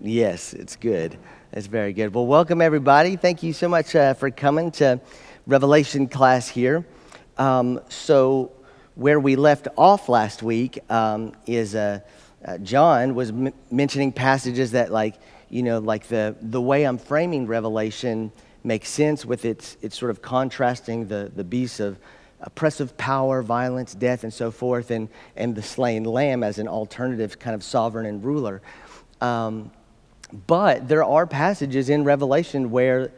Yes, it's good. It's very good. Well, welcome everybody. Thank you so much for coming to Revelation class here. So where we left off last week is John was mentioning passages that, like the way I'm framing Revelation makes sense with its sort of contrasting the beasts of oppressive power, violence, death, and so forth, and the slain lamb as an alternative kind of sovereign and ruler. But there are passages in Revelation where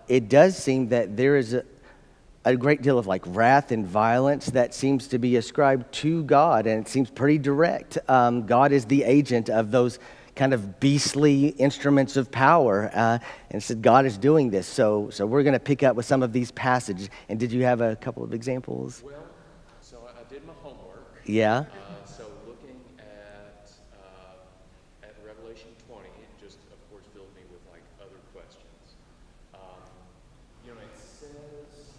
it does seem that there is a great deal of like wrath and violence that seems to be ascribed to God, and it seems pretty direct. God is the agent of those kind of beastly instruments of power, and said God is doing this. So we're going to pick up with some of these passages. And did you have a couple of examples? Well, so I did my homework. Yeah. So looking at Revelation 20, it just, of course, filled me with like other questions. It says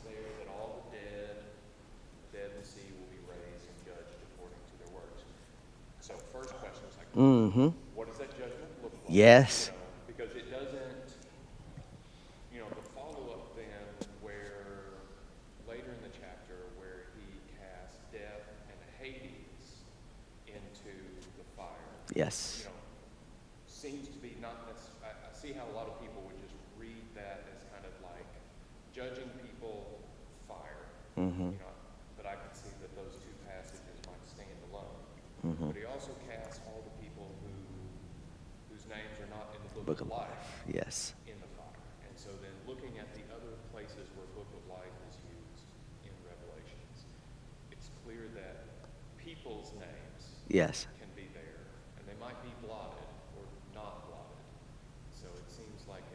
there that all the dead in the sea will be raised and judged according to their works. So first question is like, what does that judgment look like? Yes. Because it doesn't, the follow-up then where later in the chapter where he casts death and Hades into the fire. Yes. Seems to be not necessarily, I see how a lot of people would just read that as kind of like judging people, fire. But I could see that those two passages might stand alone. But he also casts all the people whose names are not in the book of life. Yes. In the fire. And so then looking at the other places where book of life is used in Revelations, it's clear that people's names Yes. can be there, and they might be blotted or not blotted. So it seems like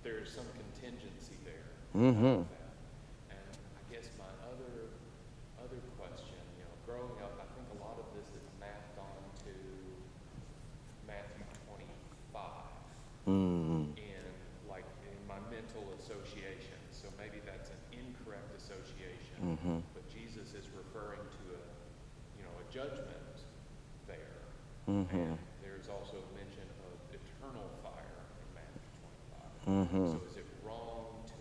there is some contingency there. And I guess my other question, growing up, I think a lot of this is mapped onto Matthew 25 in my mental association. So maybe that's an incorrect association, but Jesus is referring to a judgment there. And there's also mention of eternal fire in Matthew 25. So is it wrong to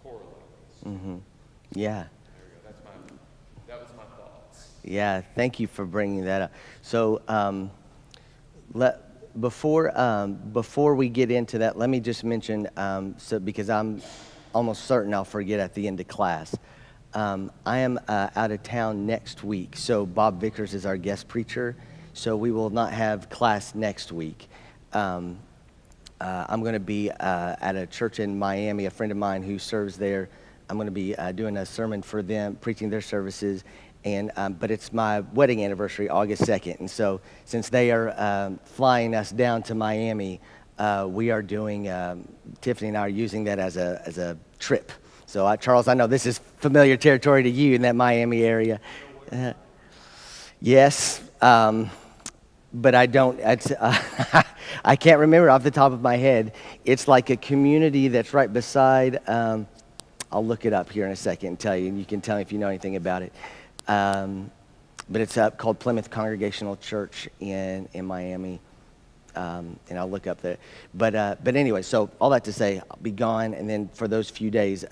correlate these? Yeah. There we go. That was my thoughts. Yeah, thank you for bringing that up. So, before we get into that, let me just mention, because I'm almost certain I'll forget at the end of class. I am out of town next week, so Bob Vickers is our guest preacher, so we will not have class next week. I'm going to be at a church in Miami, a friend of mine who serves there. I'm going to be doing a sermon for them, preaching their services, but it's my wedding anniversary, August 2nd, and so since they are flying us down to Miami, we are doing, Tiffany and I are using that as a trip. So, Charles, I know this is familiar territory to you in that Miami area. Yes, but I don't. I can't remember off the top of my head. It's like a community that's right beside. I'll look it up here in a second and tell you, and you can tell me if you know anything about it. But it's called Plymouth Congregational Church in Miami. And I'll look up there. But anyway, so all that to say, I'll be gone, and then for those few days,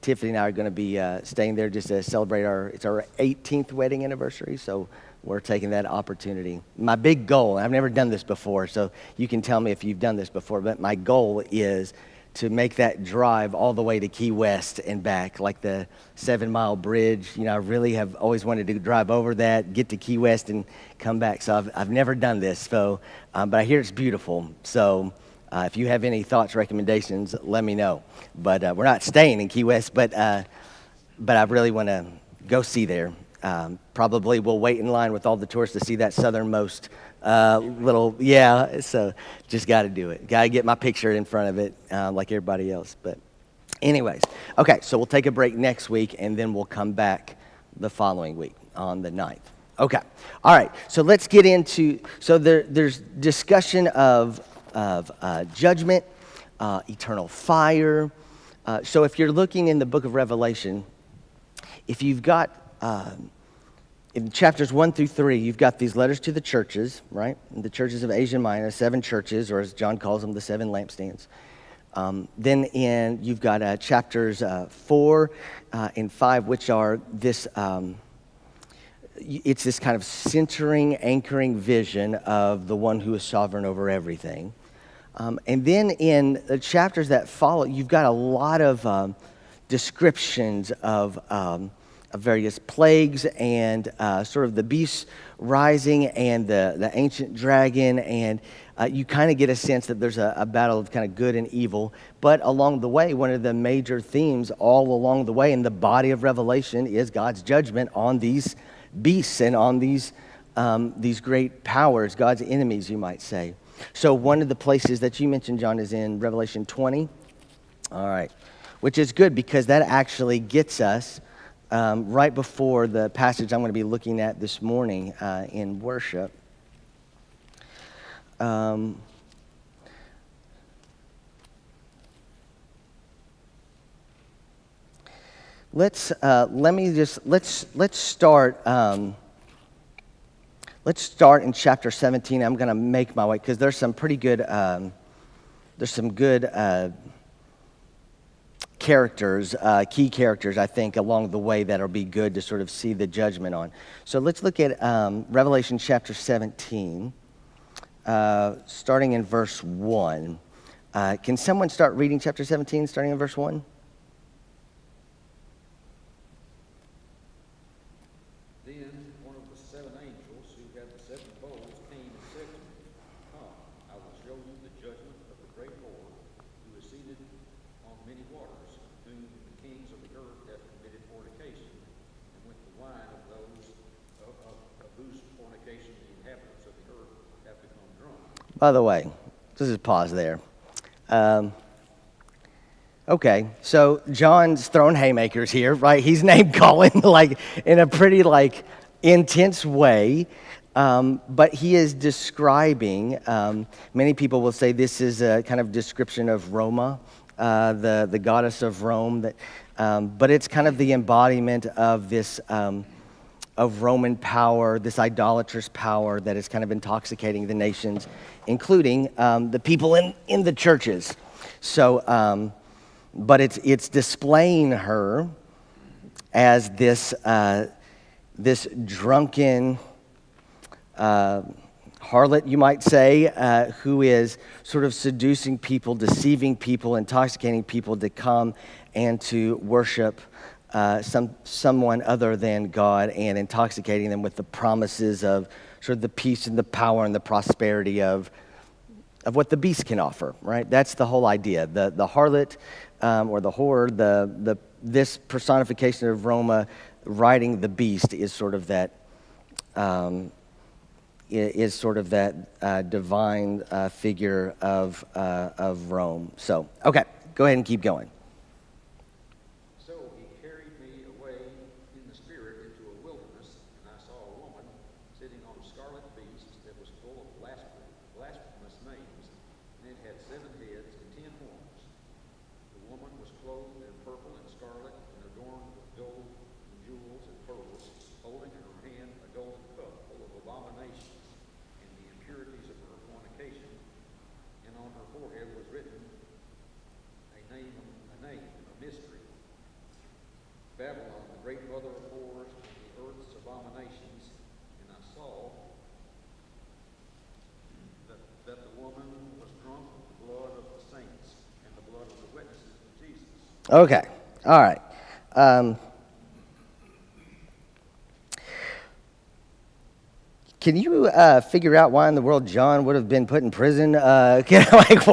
Tiffany and I are going to be staying there just to celebrate our 18th wedding anniversary, so we're taking that opportunity. My big goal, I've never done this before, so you can tell me if you've done this before, but my goal is to make that drive all the way to Key West and back, like the 7-mile bridge. I really have always wanted to drive over that, get to Key West, and come back. So I've never done this, so but I hear it's beautiful. So if you have any thoughts, recommendations, let me know. But we're not staying in Key West, but I really want to go see there. Probably we'll wait in line with all the tourists to see that southernmost so just got to do it. Got to get my picture in front of it like everybody else. But anyways, okay, so we'll take a break next week, and then we'll come back the following week on the 9th. Okay, all right, so let's get into, so there's discussion of judgment, eternal fire. So if you're looking in the book of Revelation, if you've got in chapters 1 through 3, you've got these letters to the churches, right? The churches of Asia Minor, 7 churches, or as John calls them, the 7 lampstands. Then you've got chapters 4 and 5, which are this, it's this kind of centering, anchoring vision of the one who is sovereign over everything. And then in the chapters that follow, you've got a lot of descriptions of various plagues and sort of the beast rising and the ancient dragon, and you kind of get a sense that there's a battle of kind of good and evil. But along the way, one of the major themes all along the way in the body of Revelation is God's judgment on these beasts and on these great powers, God's enemies, you might say. So one of the places that you mentioned, John, is in Revelation 20. All right, which is good because that actually gets us right before the passage I'm going to be looking at this morning in worship. Let's start. Let's start in chapter 17. I'm going to make my way because there's some pretty good. There's some good characters, key characters, I think, along the way that'll be good to sort of see the judgment on. So let's look at Revelation chapter 17, starting in verse 1. Can someone start reading chapter 17, starting in verse 1? Then one of the 7 angels who had the 7 bowls came and said to me, Come, I will show you the judgment of the great Lord, who is seated on many waters, whom the kings of the earth have committed fornication, and with the wine of those of whose fornication the inhabitants of the earth have become drunk. By the way, just pause there. Okay, so John's throwing haymakers here, right? He's name calling like in a pretty like intense way, but he is describing. Many people will say this is a kind of description of Roma, the goddess of Rome. But it's kind of the embodiment of this of Roman power, this idolatrous power that is kind of intoxicating the nations, including the people in the churches. So. But it's displaying her as this drunken harlot, you might say, who is sort of seducing people, deceiving people, intoxicating people to come and to worship someone other than God, and intoxicating them with the promises of sort of the peace and the power and the prosperity of what the beast can offer, right? That's the whole idea. The harlot or the whore, this personification of Roma riding the beast is sort of that divine figure of Rome. So, okay, go ahead and keep going. So he carried me away in the spirit into a wilderness, and I saw a woman sitting on a scarlet beast that was full of blasphemous names, and it had 7 heads and 10 horns. The woman was clothed in purple and scarlet, and adorned with gold and jewels and pearls, holding in her hand a golden cup full of abominations and the impurities of her fornication. And on her forehead was written a name, a mystery. Babylon, the great mother of whores and the earth's abominations. And I saw that the woman was drunk with the blood of the saints and the blood of the witnesses of Jesus. Okay, all right. Can you figure out why in the world John would have been put in prison? Like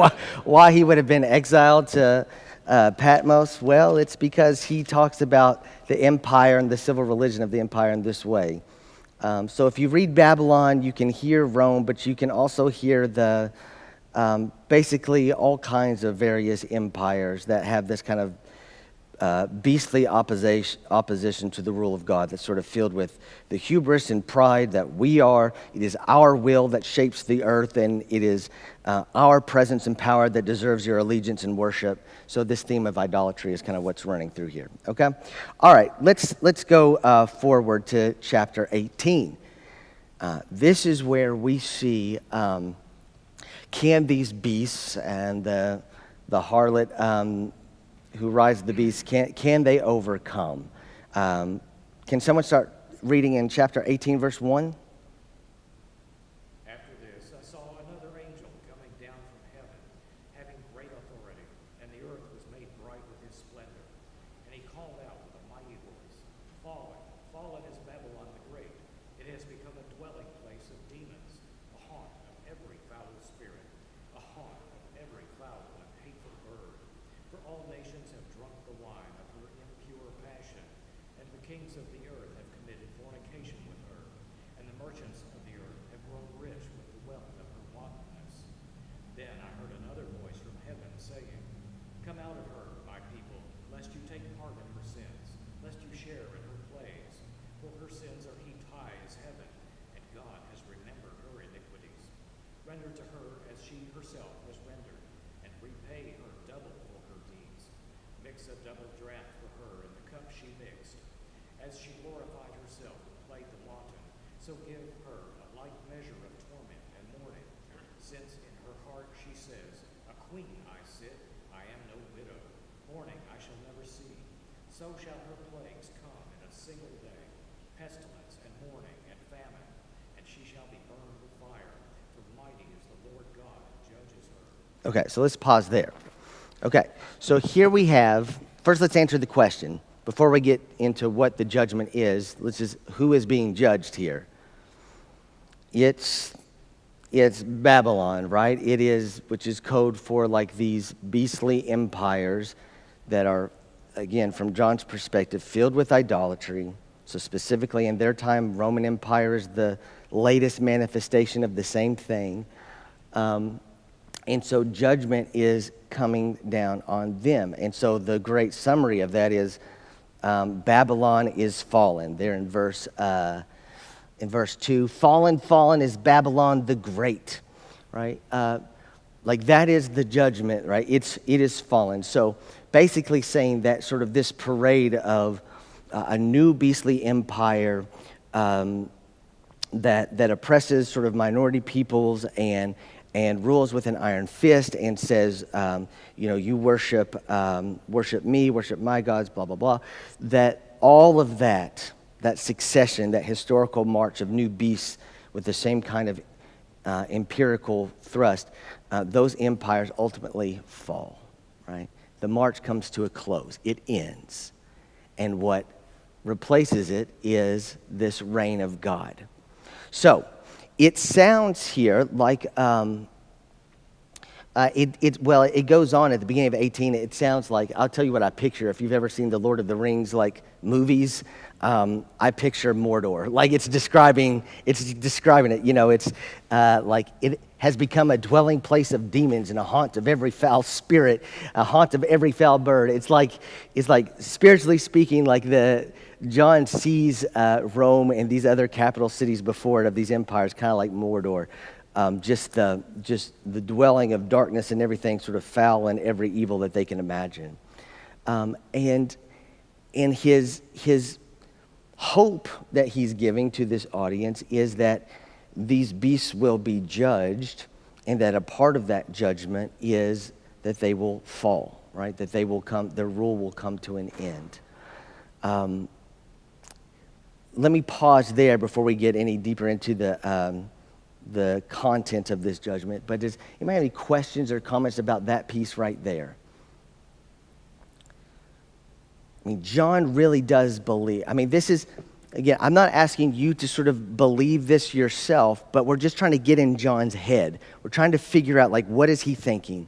why he would have been exiled to Patmos? Well, it's because he talks about the empire and the civil religion of the empire in this way. So if you read Babylon, you can hear Rome, but you can also hear the basically all kinds of various empires that have this kind of beastly opposition to the rule of God that's sort of filled with the hubris and pride that we are. It is our will that shapes the earth, and it is our presence and power that deserves your allegiance and worship. So this theme of idolatry is kind of what's running through here. Okay? All right, let's go forward to chapter 18. This is where we see can these beasts and the harlot who rides the beast, can they overcome? Can someone start reading in chapter 18, verse 1? After this, I saw another angel coming down from heaven, having great authority, and the earth was made bright with his splendor. And he called out with a mighty voice, "Fallen, fallen is Babylon the Great. It has become a dwelling place of demons, a haunt of every foul spirit, a haunt of every foul and hateful bird. For all nations have drunk the wine of her impure passion, and the kings of the earth have committed fornication with her, and the merchants of the earth have grown rich with the wealth of her wantonness." Then I heard another voice from heaven saying, "Come out of her, my people, lest you take part in her sins, lest you share in her plagues. For her sins are heaped high as heaven, and God has remembered her iniquities. Render to her as she herself has rendered, and repay her double for her deeds. Mix a double draught for her in the cup she mixed. As she glorified herself and played the wanton, so give her a like measure of torment and mourning. Since in her heart she says, A queen I sit, I am no widow. Mourning I shall never see. So shall her plagues come in a single day, pestilence and mourning and famine, and she shall be burned with fire, for mighty is the Lord God who judges her." Okay, so let's pause there. Okay, so here we have, first let's answer the question. Before we get into what the judgment is, who is being judged here? It's Babylon, right? It is, which is code for like these beastly empires that are, again, from John's perspective, filled with idolatry. So specifically in their time, Roman Empire is the latest manifestation of the same thing. And so judgment is coming down on them. And so the great summary of that is Babylon is fallen. There in verse 2, fallen, fallen is Babylon the Great, right? Like that is the judgment, right? It is fallen. So basically saying that sort of this parade of a new beastly empire that oppresses sort of minority peoples and rules with an iron fist and says, you worship me, worship my gods, blah, blah, blah. That all of that succession, that historical march of new beasts with the same kind of empirical thrust, those empires ultimately fall, right? The march comes to a close. It ends. And what replaces it is this reign of God. So, it sounds here like, it goes on at the beginning of 18. It sounds like, I'll tell you what I picture. If you've ever seen the Lord of the Rings, like, movies, I picture Mordor. Like, it's describing it. It's like it has become a dwelling place of demons and a haunt of every foul spirit, a haunt of every foul bird. It's like spiritually speaking, like John sees Rome and these other capital cities before it of these empires, kind of like Mordor. Just the dwelling of darkness and everything sort of foul and every evil that they can imagine. And his hope that he's giving to this audience is that these beasts will be judged, and that a part of that judgment is that they will fall, right? That they will come, their rule will come to an end. Let me pause there before we get any deeper into the content of this judgment. But does anybody have any questions or comments about that piece right there? I mean, John really does believe. I mean, this is, again, I'm not asking you to sort of believe this yourself, but we're just trying to get in John's head. We're trying to figure out, like, what is he thinking?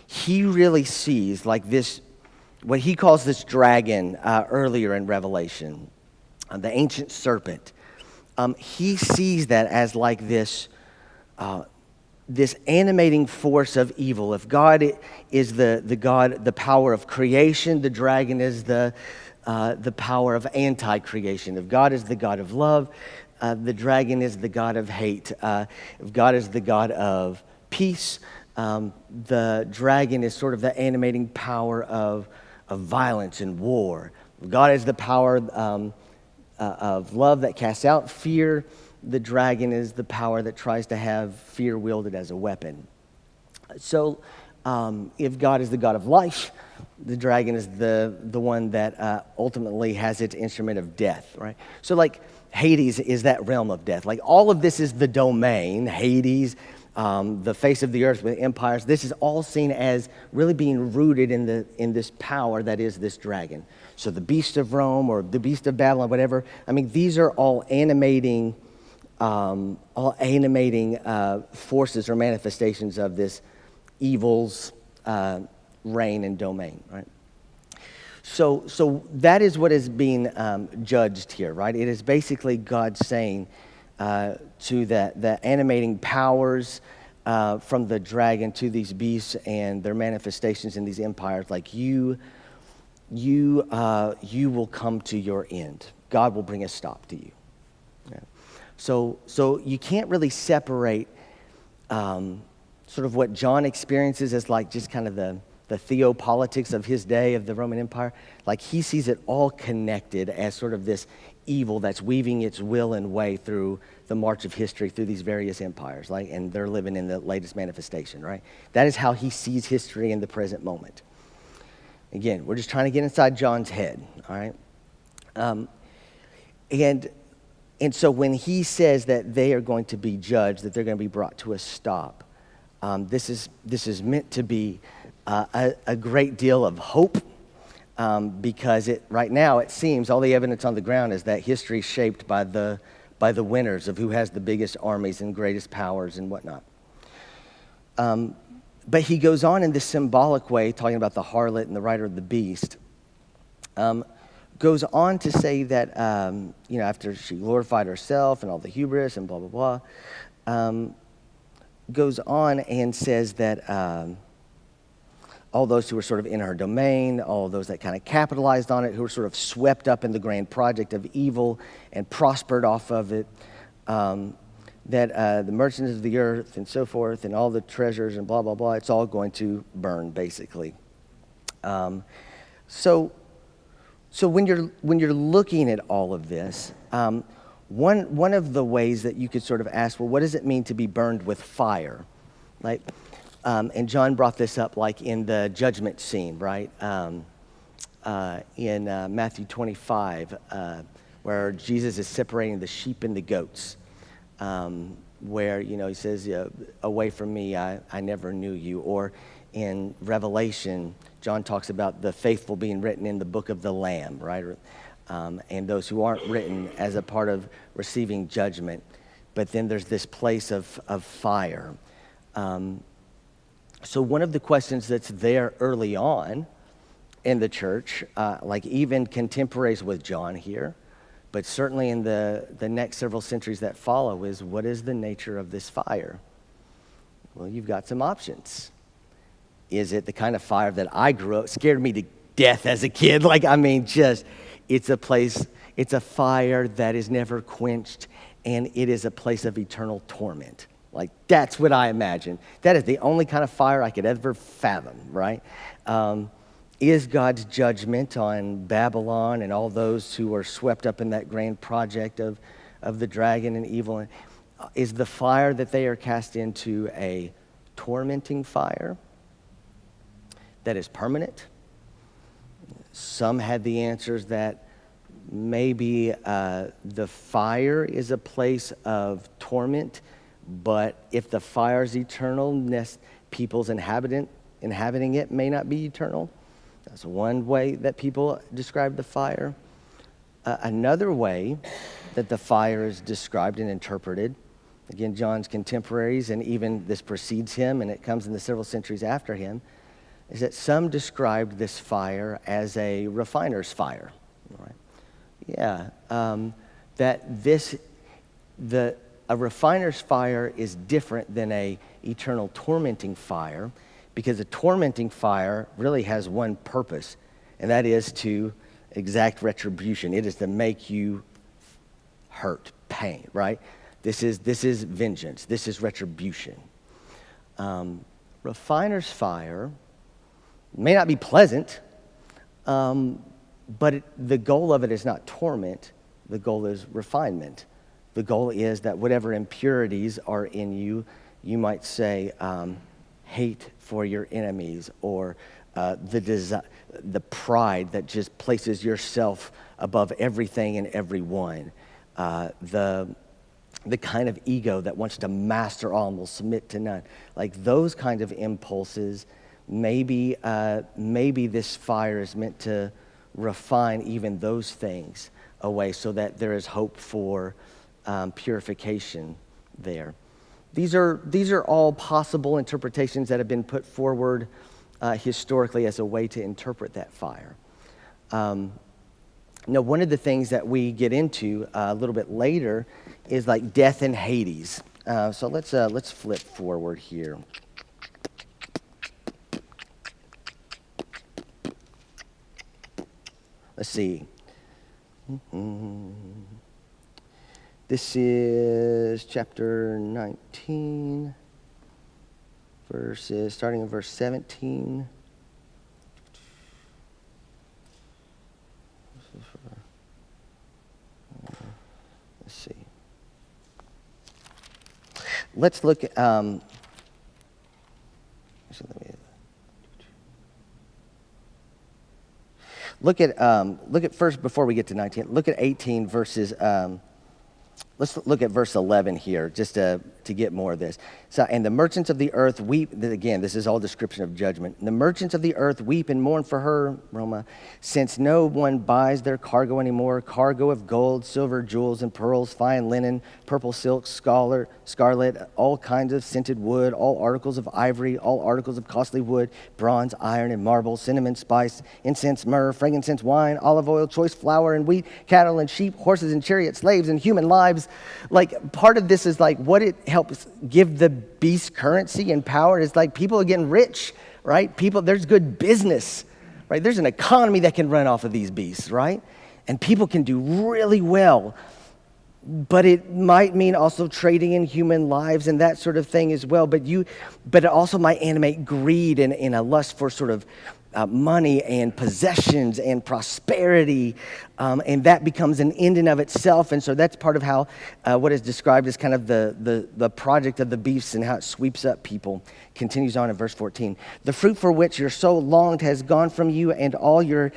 He really sees, like, this, what he calls this dragon earlier in Revelation, the ancient serpent. He sees that as like this this animating force of evil. If God is the God, the power of creation, the dragon is the power of anti-creation. If God is the God of love, the dragon is the God of hate. If God is the God of peace, the dragon is sort of the animating power of violence and war. If God is the power of love that casts out fear, the dragon is the power that tries to have fear wielded as a weapon. So if God is the God of life, the dragon is the one that ultimately has its instrument of death, right? So like Hades is that realm of death. Like all of this is the domain, Hades, the face of the earth with empires. This is all seen as really being rooted in this power that is this dragon. So the beast of Rome or the beast of Babylon, whatever. I mean, these are all animating forces or manifestations of this evil's reign and domain, right? So that is what is being judged here, right? It is basically God saying to the animating powers from the dragon to these beasts and their manifestations in these empires, like you will come to your end. God will bring a stop to you. Yeah. So you can't really separate sort of what John experiences as like just kind of the theopolitics of his day of the Roman Empire. Like he sees it all connected as sort of this evil that's weaving its will and way through the march of history through these various empires, like, and they're living in the latest manifestation, right? That is how he sees history in the present moment. Again, we're just trying to get inside John's head, all right? And so when he says that they are going to be judged, that they're going to be brought to a stop, this is meant to be a great deal of hope, because right now it seems all the evidence on the ground is that history is shaped by the winners of who has the biggest armies and greatest powers and whatnot. But he goes on in this symbolic way, talking about the harlot and the rider of the beast, goes on to say that, after she glorified herself and all the hubris and blah, blah, blah, goes on and says that all those who were sort of in her domain, all those that kind of capitalized on it, who were sort of swept up in the grand project of evil and prospered off of it, that the merchants of the earth and so forth and all the treasures and blah, blah, blah, it's all going to burn, basically. So when you're looking at all of this, one of the ways that you could sort of ask, well, what does it mean to be burned with fire? Like, and John brought this up like in the judgment scene, right? In Matthew 25, where Jesus is separating the sheep and the goats, where, he says, away from me, I never knew you. Or in Revelation, John talks about the faithful being written in the book of the Lamb, right? And those who aren't written as a part of receiving judgment. But then there's this place of fire. So one of the questions that's there early on in the church, like even contemporaries with John here, but certainly in the next several centuries that follow, is what is the nature of this fire? Well, you've got some options. Is it the kind of fire that I grew up, scared me to death as a kid? It's a fire that is never quenched, and it is a place of eternal torment. Like, that's what I imagine. That is the only kind of fire I could ever fathom, right? Is God's judgment on Babylon and all those who are swept up in that grand project of the dragon and evil? Is the fire that they are cast into a tormenting fire that is permanent? Some had the answers that maybe the fire is a place of torment, but if the fire is eternal, people's inhabiting it may not be eternal. That's one way that people describe the fire. Another way that the fire is described and interpreted, again, John's contemporaries, and even this precedes him, and it comes in the several centuries after him, is that some described this fire as a refiner's fire. Right? Yeah, that a refiner's fire is different than a eternal tormenting fire, because a tormenting fire really has one purpose, and that is to exact retribution. It is to make you hurt, pain, right? This is vengeance. This is retribution. Refiner's fire may not be pleasant, but the goal of it is not torment. The goal is refinement. The goal is that whatever impurities are in you, you might say hate for your enemies, or the pride that just places yourself above everything and everyone. The kind of ego that wants to master all and will submit to none. Like those kind of impulses, maybe this fire is meant to refine even those things away so that there is hope for purification there. These are all possible interpretations that have been put forward historically as a way to interpret that fire. Now, one of the things that we get into a little bit later is like death and Hades. So let's flip forward here. Let's see. This is chapter 19, starting in verse 17. Let's see. Let's look at, look at first, before we get to 19, look at 18 verses, let's look at verse 11 here, just to get more of this. So, and the merchants of the earth weep, again, this is all description of judgment. The merchants of the earth weep and mourn for her, Roma, since no one buys their cargo anymore, cargo of gold, silver, jewels, and pearls, fine linen, purple silk, scarlet, all kinds of scented wood, all articles of ivory, all articles of costly wood, bronze, iron, and marble, cinnamon, spice, incense, myrrh, frankincense, wine, olive oil, choice flour, and wheat, cattle and sheep, horses and chariots, slaves and human lives. Like, part of this is like what it helps give the beast currency and power is like people are getting rich, right? There's good business, right? There's an economy that can run off of these beasts, right? And people can do really well. But it might mean also trading in human lives and that sort of thing as well. But it also might animate greed and a lust for sort of money and possessions and prosperity, and that becomes an end in of itself. And so that's part of how what is described as kind of the project of the beasts and how it sweeps up people. Continues on in verse 14. The fruit for which your soul longed has gone from you, and all your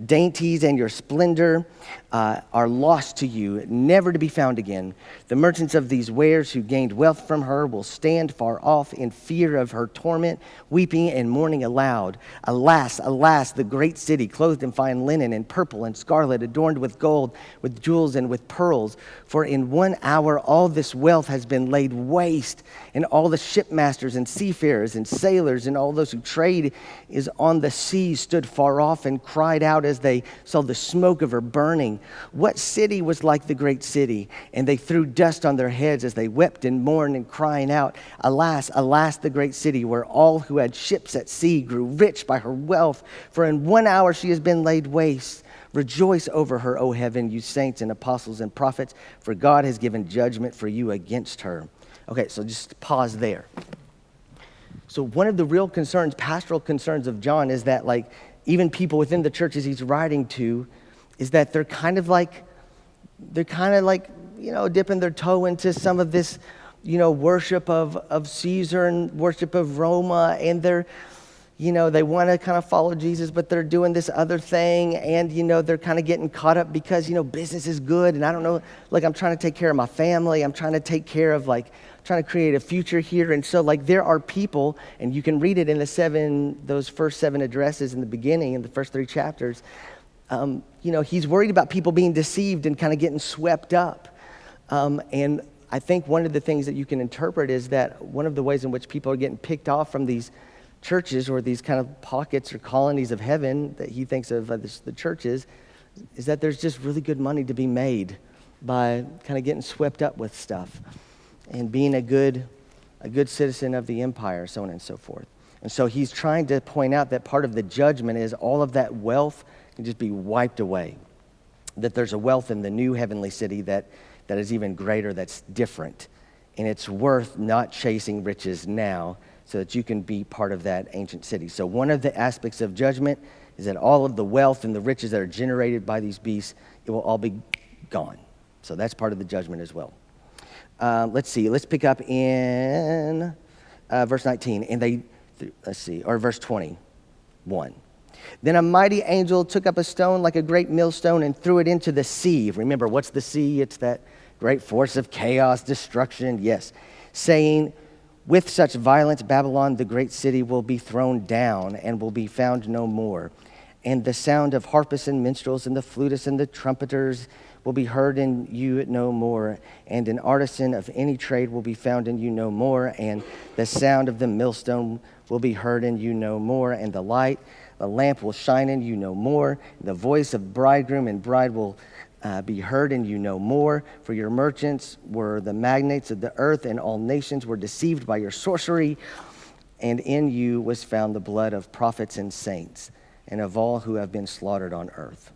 dainties and your splendor are lost to you, never to be found again. The merchants of these wares who gained wealth from her will stand far off in fear of her torment, weeping and mourning aloud. Alas, alas, the great city, clothed in fine linen and purple and scarlet, adorned with gold, with jewels and with pearls. For in 1 hour all this wealth has been laid waste, and all the shipmasters and seafarers and sailors and all those who trade is on the sea stood far off and cried out as they saw the smoke of her burning. What city was like the great city? And they threw dust on their heads as they wept and mourned and crying out, alas, alas, the great city, where all who had ships at sea grew rich by her wealth. For in 1 hour she has been laid waste. Rejoice over her, O heaven, you saints and apostles and prophets, for God has given judgment for you against her. Okay, so just pause there. So one of the real concerns, pastoral concerns of John is that, like, even people within the churches he's writing to, is that they're kind of like, dipping their toe into some of this, worship of Caesar and worship of Roma, and they're, they want to kind of follow Jesus, but they're doing this other thing, and, they're kind of getting caught up because, business is good, and I don't know, like, I'm trying to take care of my family, I'm trying to take care of, trying to create a future here. And so, there are people, and you can read it in those first 7 addresses in the beginning, in the first 3 chapters. He's worried about people being deceived and kind of getting swept up. And I think one of the things that you can interpret is that one of the ways in which people are getting picked off from these churches or these kind of pockets or colonies of heaven that he thinks of the churches is that there's just really good money to be made by kind of getting swept up with stuff. and being a good citizen of the empire, so on and so forth. And so he's trying to point out that part of the judgment is all of that wealth can just be wiped away. That there's a wealth in the new heavenly city that is even greater, that's different. And it's worth not chasing riches now so that you can be part of that ancient city. So one of the aspects of judgment is that all of the wealth and the riches that are generated by these beasts, it will all be gone. So that's part of the judgment as well. Let's see. Let's pick up in verse 19. Or verse 21. Then a mighty angel took up a stone like a great millstone and threw it into the sea. Remember, what's the sea? It's that great force of chaos, destruction, yes. Saying, with such violence, Babylon, the great city, will be thrown down and will be found no more. And the sound of harpists and minstrels and the flutists and the trumpeters will be heard in you no more. And an artisan of any trade will be found in you no more. And the sound of the millstone will be heard in you no more. And the lamp will shine in you no more. The voice of bridegroom and bride will be heard in you no more. For your merchants were the magnates of the earth, and all nations were deceived by your sorcery. And in you was found the blood of prophets and saints, and of all who have been slaughtered on earth.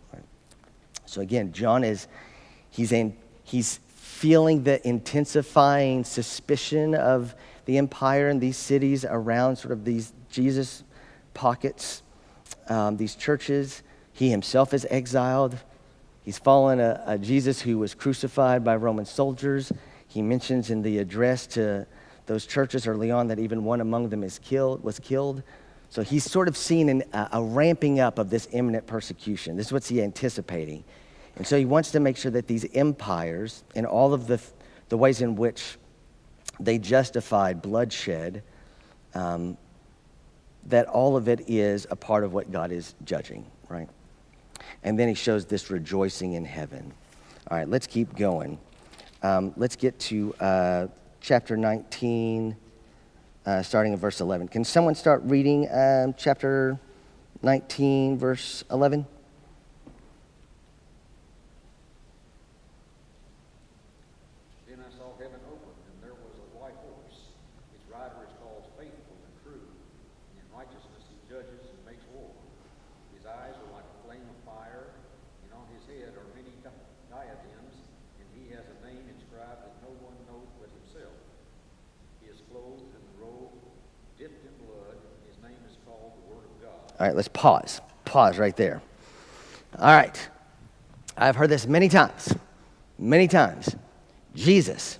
So again, John he's feeling the intensifying suspicion of the empire and these cities around sort of these Jesus pockets, these churches. He himself is exiled. He's following a Jesus who was crucified by Roman soldiers. He mentions in the address to those churches early on that even one among them was killed. So he's sort of seeing a ramping up of this imminent persecution. This is what's he anticipating. And so he wants to make sure that these empires and all of the ways in which they justified bloodshed, that all of it is a part of what God is judging, right? And then he shows this rejoicing in heaven. All right, let's keep going. Let's get to chapter 19, starting in verse 11. Can someone start reading chapter 19, verse 11? Then I saw heaven open, and there was a white horse. Its rider is called Faithful and True. In righteousness he judges and makes war. His eyes are like a flame of fire, and on his head are many diadems, and he has a name inscribed that no one knows but himself. He is clothed in a robe dipped in blood, and his name is called the Word of God. All right, let's pause. Pause right there. All right. I've heard this many times. Jesus,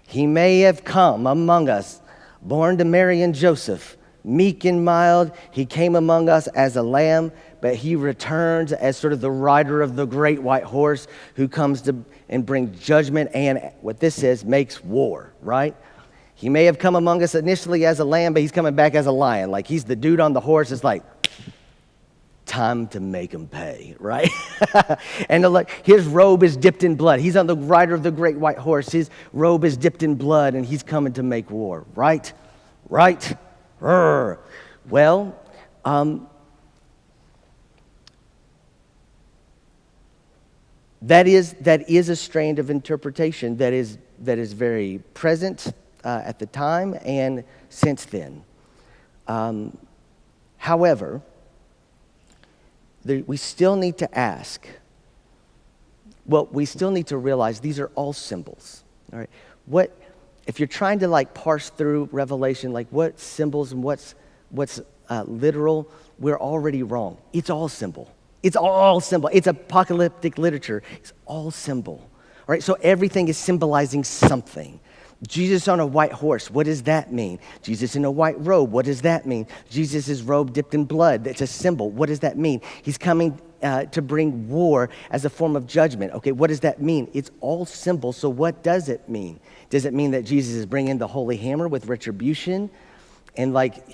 he may have come among us, born to Mary and Joseph, meek and mild. He came among us as a lamb, but he returns as sort of the rider of the great white horse who comes to and brings judgment and, what this says, makes war, right? He may have come among us initially as a lamb, but he's coming back as a lion. Like he's the dude on the horse. It's like, time to make him pay, right? And look, his robe is dipped in blood. He's on the rider of the great white horse. His robe is dipped in blood, and he's coming to make war, right? Right? Well, that is a strand of interpretation that is very present at the time and since then. However, we still need to ask. Well, we still need to realize these are all symbols. All right, what if you're trying to like parse through Revelation, like what symbols and what's literal? We're already wrong. It's all symbol. It's all symbol. It's apocalyptic literature. It's all symbol. All right, so everything is symbolizing something. Jesus on a white horse, what does that mean? Jesus in a white robe, what does that mean? Jesus' robe dipped in blood, that's a symbol. What does that mean? He's coming to bring war as a form of judgment. Okay, what does that mean? It's all symbol, so what does it mean? Does it mean that Jesus is bringing the holy hammer with retribution? And like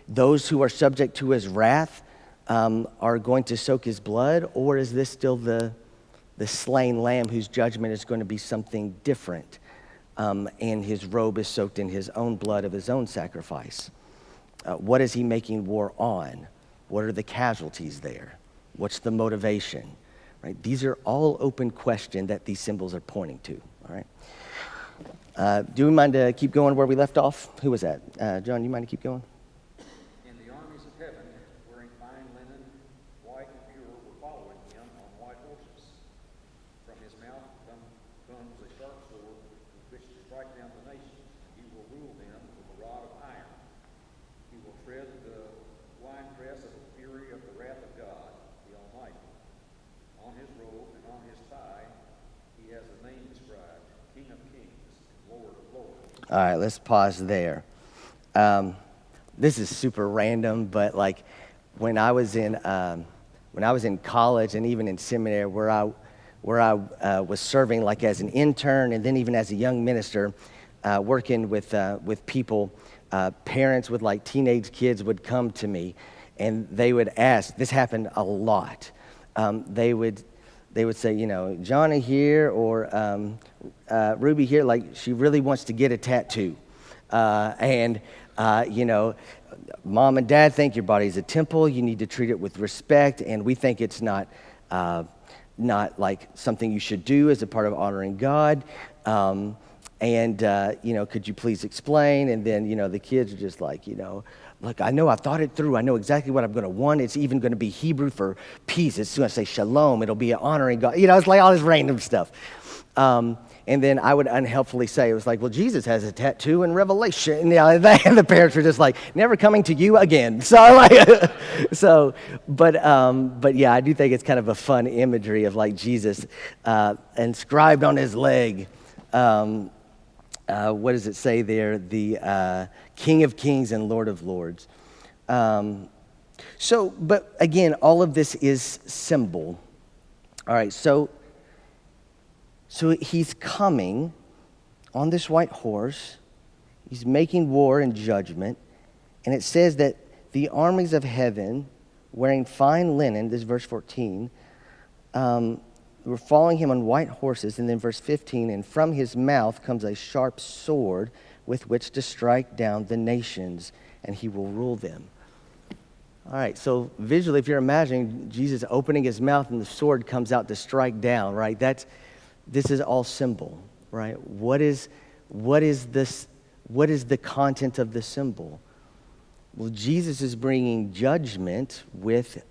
those who are subject to his wrath are going to soak his blood? Or is this still the slain lamb whose judgment is going to be something different? And his robe is soaked in his own blood of his own sacrifice. What is he making war on? What are the casualties there? What's the motivation? Right? These are all open questions that these symbols are pointing to. All right. Do we mind to keep going where we left off? Who was that? John, you mind to keep going? And the armies of heaven, wearing fine linen, white and pure, were following him on white horses. From his mouth comes a sharp sword with which to strike down the nations. He will rule them with a rod of iron. He will tread the winepress of the fury of the wrath of God, the Almighty. On his robe and on his thigh he has a name inscribed, King of Kings and Lord of Lords. All right, let's pause there. This is super random, but like when I was in college and even in seminary, where I was serving like as an intern and then even as a young minister, working with people, parents with like teenage kids would come to me, and they would ask. This happened a lot. They would say, you know, Johnny here or Ruby here, like she really wants to get a tattoo. You know, Mom and Dad think your body's a temple. You need to treat it with respect, and we think it's not like something you should do as a part of honoring God. You know, could you please explain? And then, you know, the kids are just like, you know, look, I know I've thought it through. I know exactly what I'm going to want. It's even going to be Hebrew for peace. It's going to say shalom. It'll be honoring God. You know, it's like all this random stuff. And then I would unhelpfully say, it was like, well, Jesus has a tattoo in Revelation. And, you know, and the parents were just like, never coming to you again. So, like, but yeah, I do think it's kind of a fun imagery of like Jesus inscribed on his leg. What does it say there? The King of Kings and Lord of Lords. But again, all of this is symbol. All right, so he's coming on this white horse. He's making war and judgment. And it says that the armies of heaven, wearing fine linen, this is verse 14, were following him on white horses. And then verse 15, and from his mouth comes a sharp sword with which to strike down the nations, and he will rule them. All right, so visually, if you're imagining Jesus opening his mouth and the sword comes out to strike down, right? This is all symbol, right? What is this? What is the content of the symbol? Well, Jesus is bringing judgment with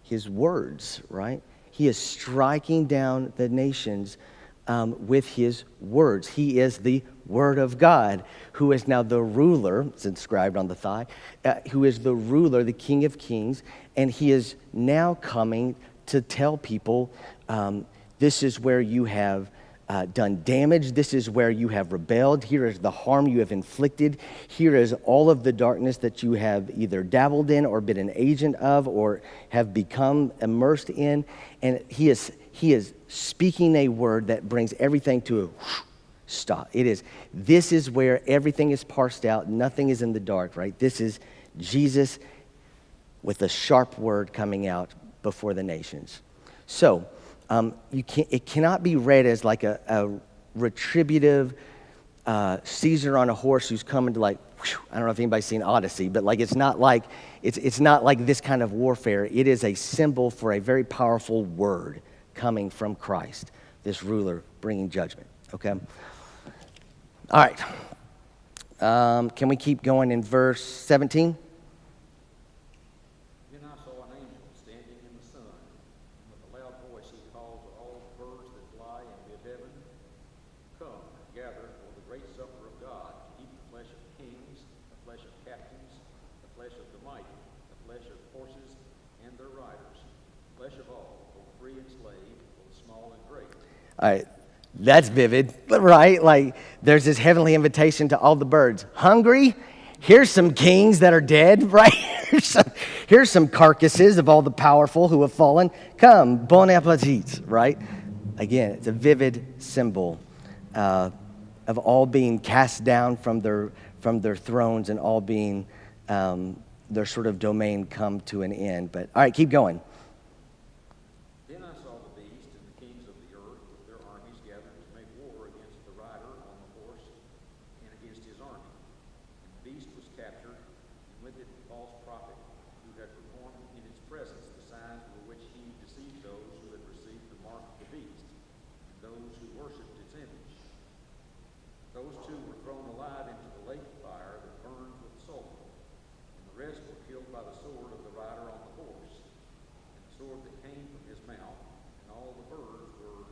his words, right? He is striking down the nations with his words. He is the Word of God, who is now the ruler, it's inscribed on the thigh, who is the ruler, the King of Kings, and he is now coming to tell people, this is where you have done damage. This is where you have rebelled. Here is the harm you have inflicted. Here is all of the darkness that you have either dabbled in or been an agent of or have become immersed in. And he is speaking a word that brings everything to a stop. This is where everything is parsed out. Nothing is in the dark, right? This is Jesus with a sharp word coming out before the nations. So, it cannot be read as like a retributive Caesar on a horse who's coming to like, whew, I don't know if anybody's seen Odyssey, but like it's not like this kind of warfare. It is a symbol for a very powerful word coming from Christ, this ruler bringing judgment. Okay. All right. Can we keep going in verse 17? Then I saw an angel standing in the sun, and with a loud voice he called to all the birds that fly in mid-heaven, come, gather for the great supper of God, to eat the flesh of kings, the flesh of captains, the flesh of the mighty, the flesh of horses and their riders, flesh of all, both free and slave, both small and great. All right. That's vivid, right? Like there's this heavenly invitation to all the birds. Hungry? Here's some kings that are dead, right? Here's some carcasses of all the powerful who have fallen. Come, bon appetit, right? Again, it's a vivid symbol of all being cast down from their thrones and all being their sort of domain come to an end. But all right, keep going. Then I saw the beast and the kings of the earth with their armies gathered to make war against the rider on the horse and against his army. And the beast was captured, and with it the false prophet, who had performed in its presence the signs by which he deceived those who had received the mark of the beast, and those who worshipped its image. Those two were thrown alive into the lake of fire that burns with sulfur, and the rest were killed by the sword of the rider on the horse, and the sword that came from his mouth, and all the birds were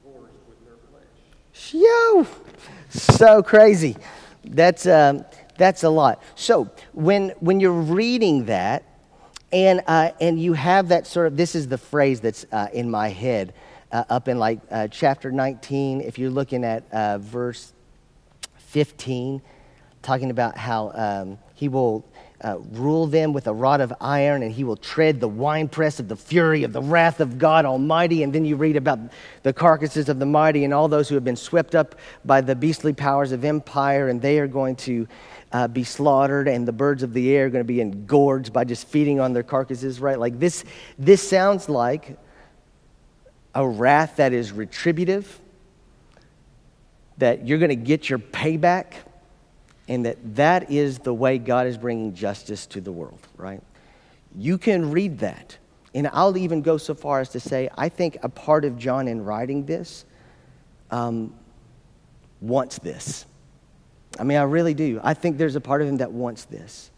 gorged with their flesh. Yo, so crazy. That's a lot. So when you're reading that, and you have that sort of, this is the phrase that's in my head, up in like chapter 19. If you're looking at verse 15, talking about how he will rule them with a rod of iron, and he will tread the winepress of the fury of the wrath of God Almighty. And then you read about the carcasses of the mighty and all those who have been swept up by the beastly powers of empire, and they are going to be slaughtered, and the birds of the air are going to be engorged by just feeding on their carcasses, right? Like this sounds like a wrath that is retributive, that you're going to get your payback, and that is the way God is bringing justice to the world, right? You can read that. And I'll even go so far as to say, I think a part of John in writing this wants this. I mean, I really do. I think there's a part of him that wants this.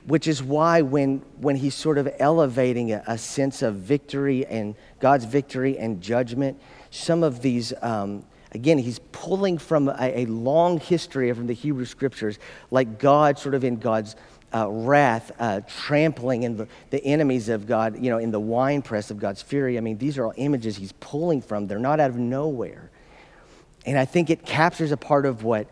Which is why when he's sort of elevating a sense of victory and God's victory and judgment, some of these, again, he's pulling from a long history from the Hebrew Scriptures, like God sort of in God's wrath, trampling in the enemies of God, in the winepress of God's fury. I mean, these are all images he's pulling from. They're not out of nowhere. And I think it captures a part of what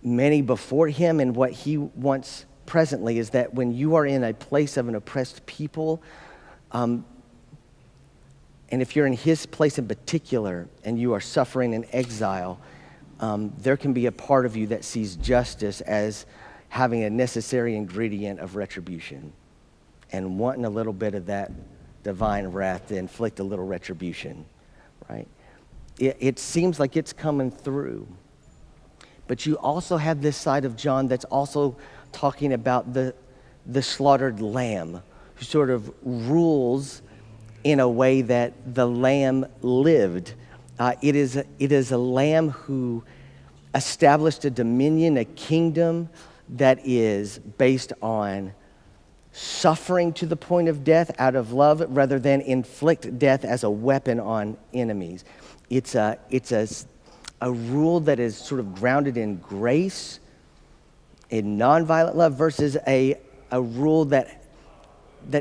many before him and what he wants presently, is that when you are in a place of an oppressed people, and if you're in his place in particular and you are suffering in exile, there can be a part of you that sees justice as having a necessary ingredient of retribution and wanting a little bit of that divine wrath to inflict a little retribution, right? It seems like it's coming through. But you also have this side of John that's also talking about the slaughtered lamb, who sort of rules in a way that the lamb lived. It is a lamb who established a dominion, a kingdom that is based on suffering to the point of death out of love, rather than inflict death as a weapon on enemies. It's a rule that is sort of grounded in grace, in nonviolent love, versus a rule that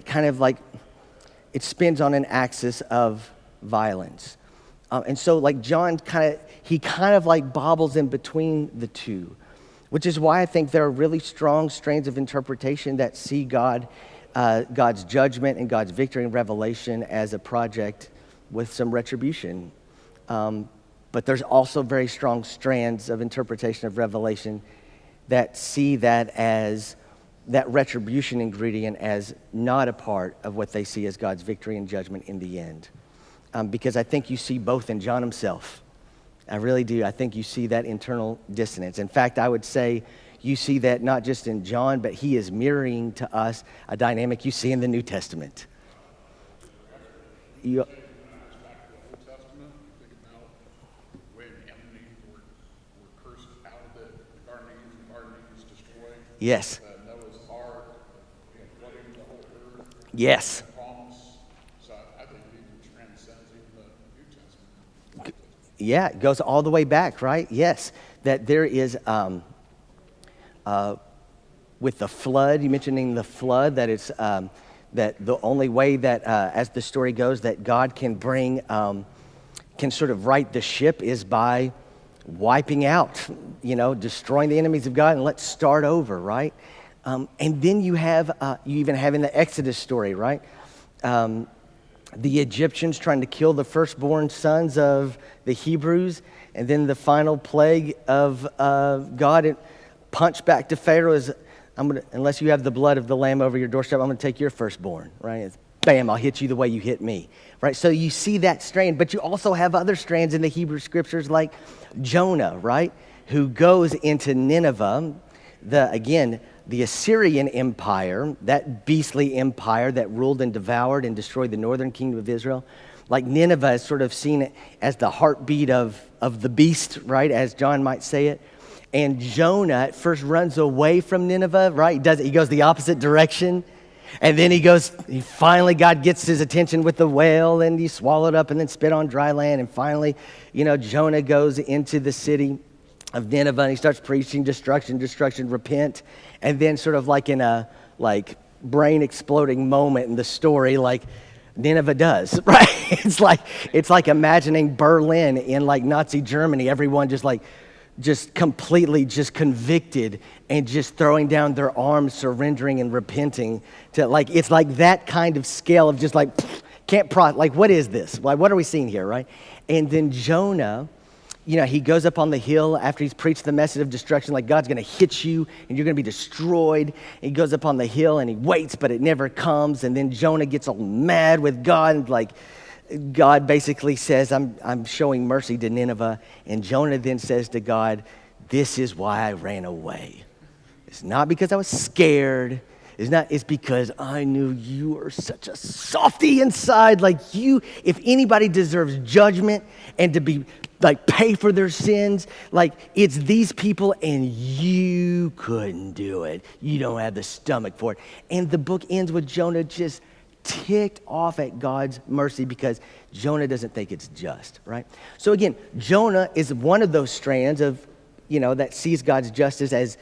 kind of like, it spins on an axis of violence. And so like John kind of like bobbles in between the two, which is why I think there are really strong strains of interpretation that see God's judgment and God's victory and revelation as a project with some retribution. But there's also very strong strands of interpretation of Revelation that see that retribution ingredient as not a part of what they see as God's victory and judgment in the end. Because I think you see both in John himself. I really do. I think you see that internal dissonance. In fact, I would say you see that not just in John, but he is mirroring to us a dynamic you see in the New Testament. Back to the Old Testament, think about when enemies were cursed out of the Garden of Eden, the Garden of Eden was destroyed. Yes. Noah's Ark, flooding the whole earth. Yes. Promise. So I think it even transcends even the New Testament. Yeah, it goes all the way back, right? Yes. That there is, with the flood, you mentioning the flood, that it's, that the only way that, as the story goes, that God can bring, can sort of right the ship is by wiping out, destroying the enemies of God, and let's start over, right? And then you even have in the Exodus story, right? The Egyptians trying to kill the firstborn sons of the Hebrews, and then the final plague of God punched back to Pharaoh is, unless you have the blood of the lamb over your doorstep, I'm going to take your firstborn, right? It's, bam, I'll hit you the way you hit me, right? So you see that strand, but you also have other strands in the Hebrew Scriptures like Jonah, right? Who goes into Nineveh, the Assyrian Empire, that beastly empire that ruled and devoured and destroyed the northern kingdom of Israel. Like Nineveh is sort of seen as the heartbeat of the beast, right? As John might say it. And Jonah at first runs away from Nineveh, right? He goes the opposite direction. And then finally God gets his attention with the whale, and he's swallowed up and then spit on dry land. And finally, Jonah goes into the city of Nineveh and he starts preaching destruction, repent. And then sort of like in a brain exploding moment in the story, like Nineveh does, right? It's like imagining Berlin in like Nazi Germany, everyone just completely just convicted and just throwing down their arms, surrendering and repenting to it's like that kind of scale of just what is this? What are we seeing here, right? And then Jonah, he goes up on the hill after he's preached the message of destruction, like God's going to hit you and you're going to be destroyed. And he goes up on the hill and he waits, but it never comes. And then Jonah gets all mad with God, and God basically says, I'm showing mercy to Nineveh. And Jonah then says to God, this is why I ran away. It's not because I was scared. It's because I knew you are such a softy inside. If anybody deserves judgment and to be pay for their sins, it's these people, and you couldn't do it. You don't have the stomach for it. And the book ends with Jonah just ticked off at God's mercy because Jonah doesn't think it's just, right? So again, Jonah is one of those strands of, that sees God's justice as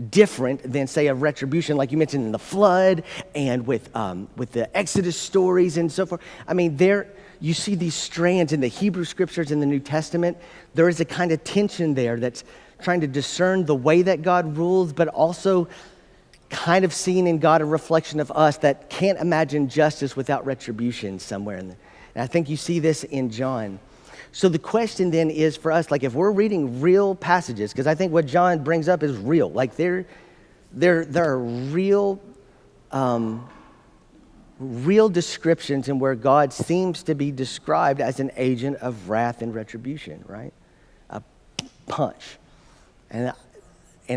different than, say, a retribution, like you mentioned in the flood and with the Exodus stories and so forth. I mean, you see these strands in the Hebrew scriptures in the New Testament. There is a kind of tension there that's trying to discern the way that God rules, but also kind of seeing in God a reflection of us that can't imagine justice without retribution somewhere in there. And I think you see this in John. So the question then is for us, if we're reading real passages, because I think what John brings up is real. There are real descriptions in where God seems to be described as an agent of wrath and retribution, right? A punch. And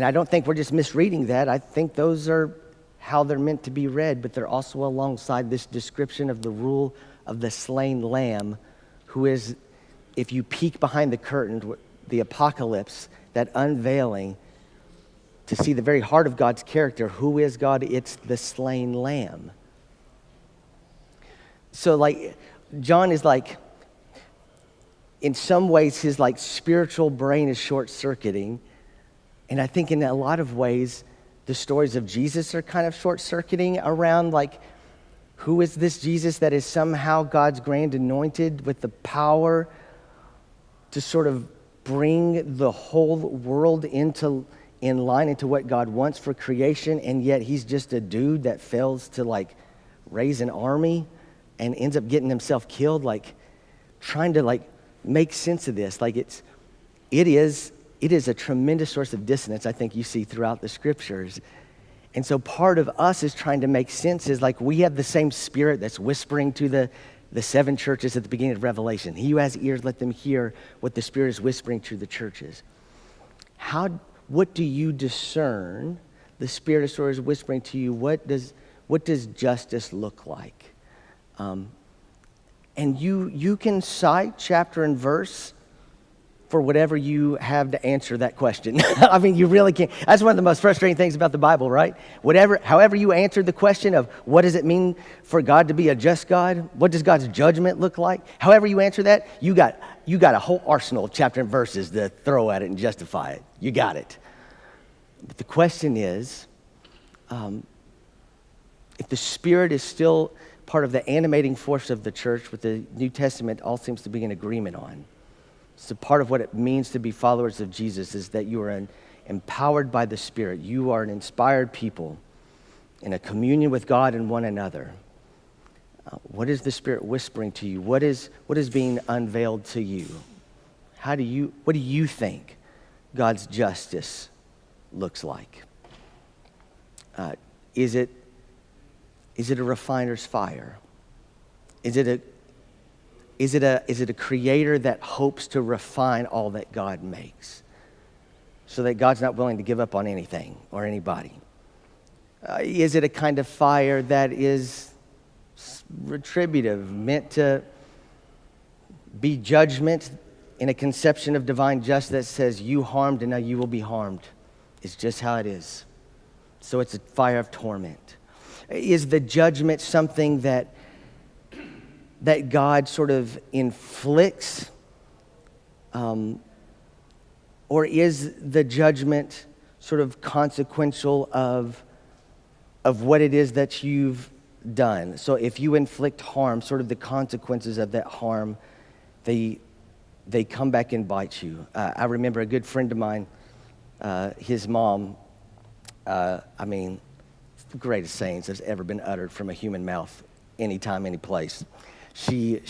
I don't think we're just misreading that. I think those are how they're meant to be read, but they're also alongside this description of the rule of the slain lamb, who is, if you peek behind the curtain, the apocalypse, that unveiling to see the very heart of God's character. Who is God? It's the slain lamb. So John is in some ways his spiritual brain is short-circuiting. And I think in a lot of ways, the stories of Jesus are kind of short-circuiting around who is this Jesus that is somehow God's grand anointed with the power to sort of bring the whole world in line into what God wants for creation, and yet he's just a dude that fails to raise an army and ends up getting himself killed, trying to make sense of this. It is a tremendous source of dissonance I think you see throughout the scriptures. And so part of us is trying to make sense is we have the same spirit that's whispering to the seven churches at the beginning of Revelation. He who has ears, let them hear what the Spirit is whispering to the churches. What do you discern the Spirit of Stories whispering to you? What does justice look like? And you can cite chapter and verse for whatever you have to answer that question. I mean, you really can't. That's one of the most frustrating things about the Bible, right? However you answered the question of what does it mean for God to be a just God? What does God's judgment look like? However you answer that, you got a whole arsenal of chapter and verses to throw at it and justify it. You got it. But the question is, if the Spirit is still part of the animating force of the church, what the New Testament all seems to be in agreement on. So part of what it means to be followers of Jesus is that you are empowered by the Spirit. You are an inspired people in a communion with God and one another. What is the Spirit whispering to you? What is being unveiled to you? What do you think God's justice looks like? Is it a refiner's fire? Is it a creator that hopes to refine all that God makes so that God's not willing to give up on anything or anybody? Is it a kind of fire that is retributive, meant to be judgment in a conception of divine justice that says you harmed and now you will be harmed. It's just how it is. So it's a fire of torment. Is the judgment something that God sort of inflicts? Or is the judgment sort of consequential of what it is that you've done? So if you inflict harm, sort of the consequences of that harm, they come back and bite you. I remember a good friend of mine, his mom, the greatest sayings that's ever been uttered from a human mouth, anytime, any place. We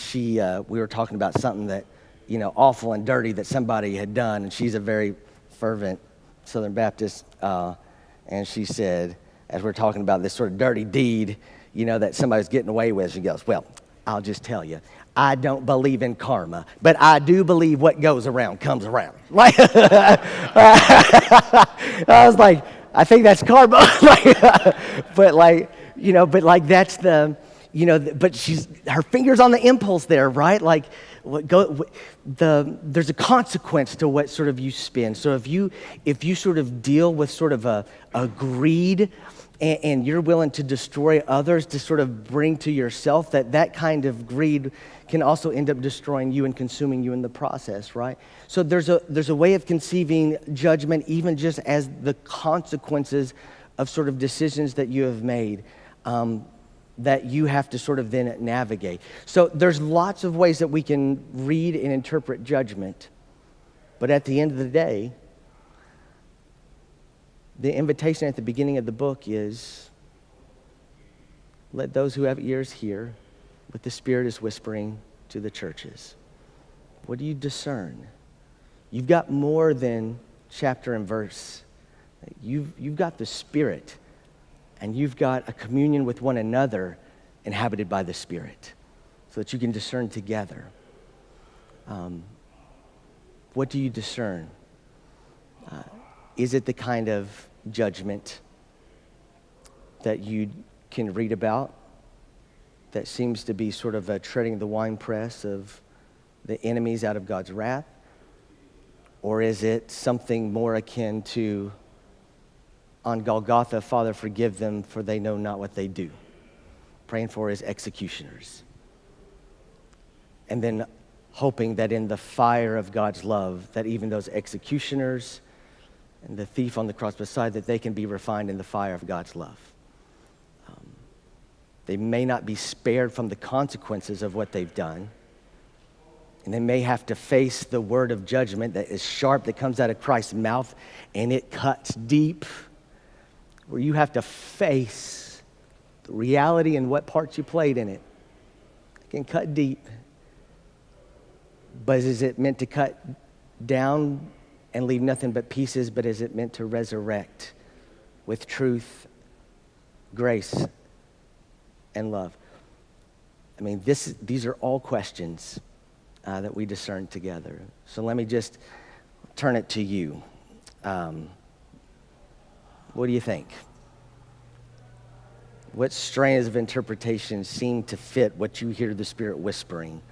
were talking about something that, awful and dirty that somebody had done, and she's a very fervent Southern Baptist, and she said, as we're talking about this sort of dirty deed, that somebody's getting away with, she goes, well, I'll just tell you, I don't believe in karma, but I do believe what goes around comes around. Like, I was like, I think that's karma. But that's the, but her finger's on the impulse there, right? Like, there's a consequence to what sort of you spin. So if you sort of deal with sort of a greed, and you're willing to destroy others to sort of bring to yourself, that kind of greed can also end up destroying you and consuming you in the process, right? So there's a way of conceiving judgment even just as the consequences of sort of decisions that you have made that you have to sort of then navigate. So there's lots of ways that we can read and interpret judgment, but at the end of the day, the invitation at the beginning of the book is, let those who have ears hear what the Spirit is whispering to the churches. What do you discern? You've got more than chapter and verse. You've got the Spirit, and you've got a communion with one another inhabited by the Spirit so that you can discern together. What do you discern? Is it the kind of judgment that you can read about that seems to be sort of a treading the winepress of the enemies out of God's wrath? Or is it something more akin to, on Golgotha, Father, forgive them, for they know not what they do? Praying for his executioners. And then hoping that in the fire of God's love, that even those executioners and the thief on the cross beside, that they can be refined in the fire of God's love. They may not be spared from the consequences of what they've done, and they may have to face the word of judgment that is sharp, that comes out of Christ's mouth, and it cuts deep, where you have to face the reality and what parts you played in it. It can cut deep. But is it meant to cut down and leave nothing but pieces, but is it meant to resurrect with truth, grace, and love? I mean, these are all questions that we discern together. So let me just turn it to you. What do you think? What strands of interpretation seem to fit what you hear the Spirit whispering?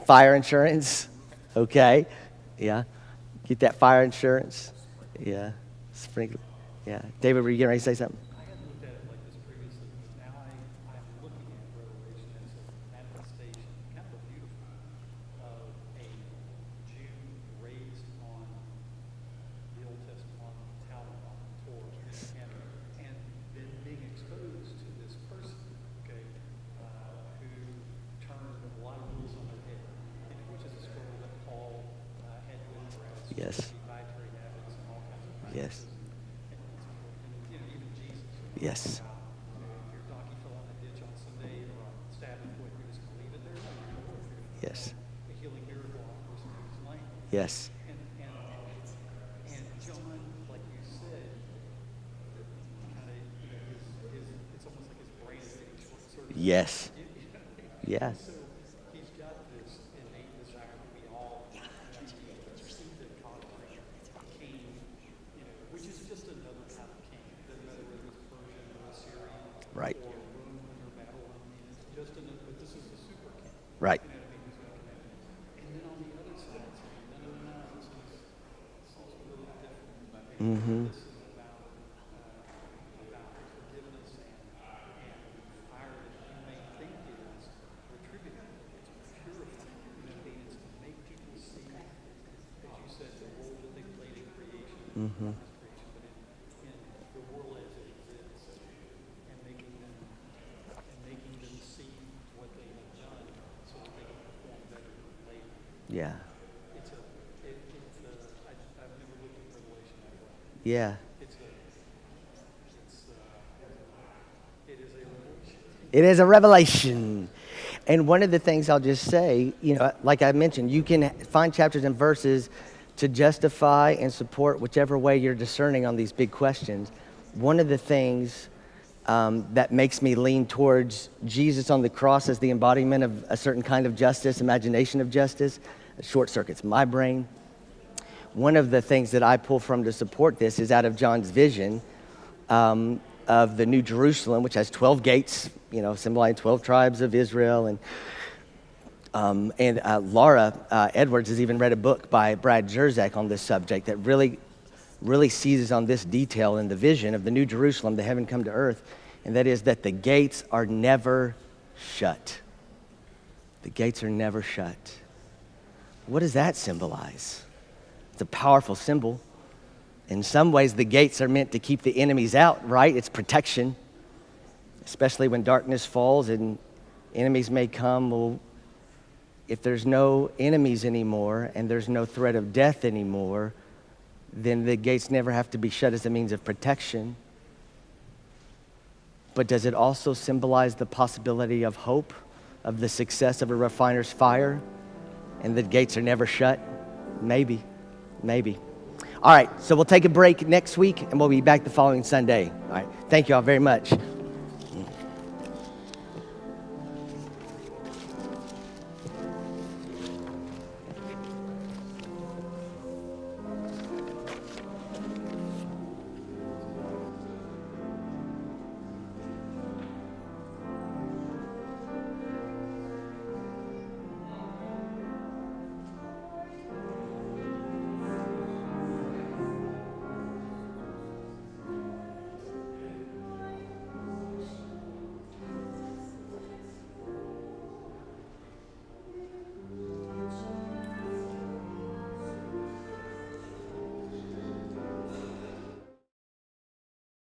Fire insurance? Okay. Yeah. Get that fire insurance. Yeah. Sprinkle. Yeah. David, were you getting ready to say something? I hadn't looked at it like this previously, but now I'm looking at Revelation as a manifestation, kind of a beautiful, of a Jew raised on the Old Testament, Talmud, on Torah, and then being exposed to this person, okay, who turned a lot of rules on their head, which is a story that Paul had to address. Yes. Dietary habits and all kinds of Yes. practices. And even Jesus. Yes. If your donkey fell in a ditch on Sunday or on Sabbath, what, you're just going to leave it there? No, you're going to go through Yes. a healing miracle on a person who's lame. Yes. And John, like you said, kind of, it's almost like his brain is getting short-circuited. Yes. Yeah. So he's got this innate desire that we all see the conquering king, which is just another kind of king. It doesn't matter whether it's Persian or Assyrian Right. or Roman or Mm-hmm. This is about forgiveness and fire that you may think is retributive. It's purifying. It's to make people see, as you said, the role that they played in creation, Mm-hmm. not just creation, but in the world as it exists, and making them see what they have done so that they can perform better later. Yeah. I've never looked at Revelation that way. Yeah. It is a revelation. It is a revelation. And one of the things I'll just say, like I mentioned, you can find chapters and verses to justify and support whichever way you're discerning on these big questions. One of the things that makes me lean towards Jesus on the cross as the embodiment of a certain kind of justice, imagination of justice, short circuits my brain. One of the things that I pull from to support this is out of John's vision of the New Jerusalem, which has 12 gates, symbolizing 12 tribes of Israel. And Laura Edwards has even read a book by Brad Jerzak on this subject that really seizes on this detail in the vision of the New Jerusalem, the heaven come to earth, and that is that the gates are never shut. The gates are never shut. What does that symbolize? It's a powerful symbol. In some ways, the gates are meant to keep the enemies out, right? It's protection, especially when darkness falls and enemies may come. Well, if there's no enemies anymore and there's no threat of death anymore, then the gates never have to be shut as a means of protection. But does it also symbolize the possibility of hope, of the success of a refiner's fire, and the gates are never shut? Maybe. All right, so we'll take a break next week, and we'll be back the following Sunday. All right, thank you all very much.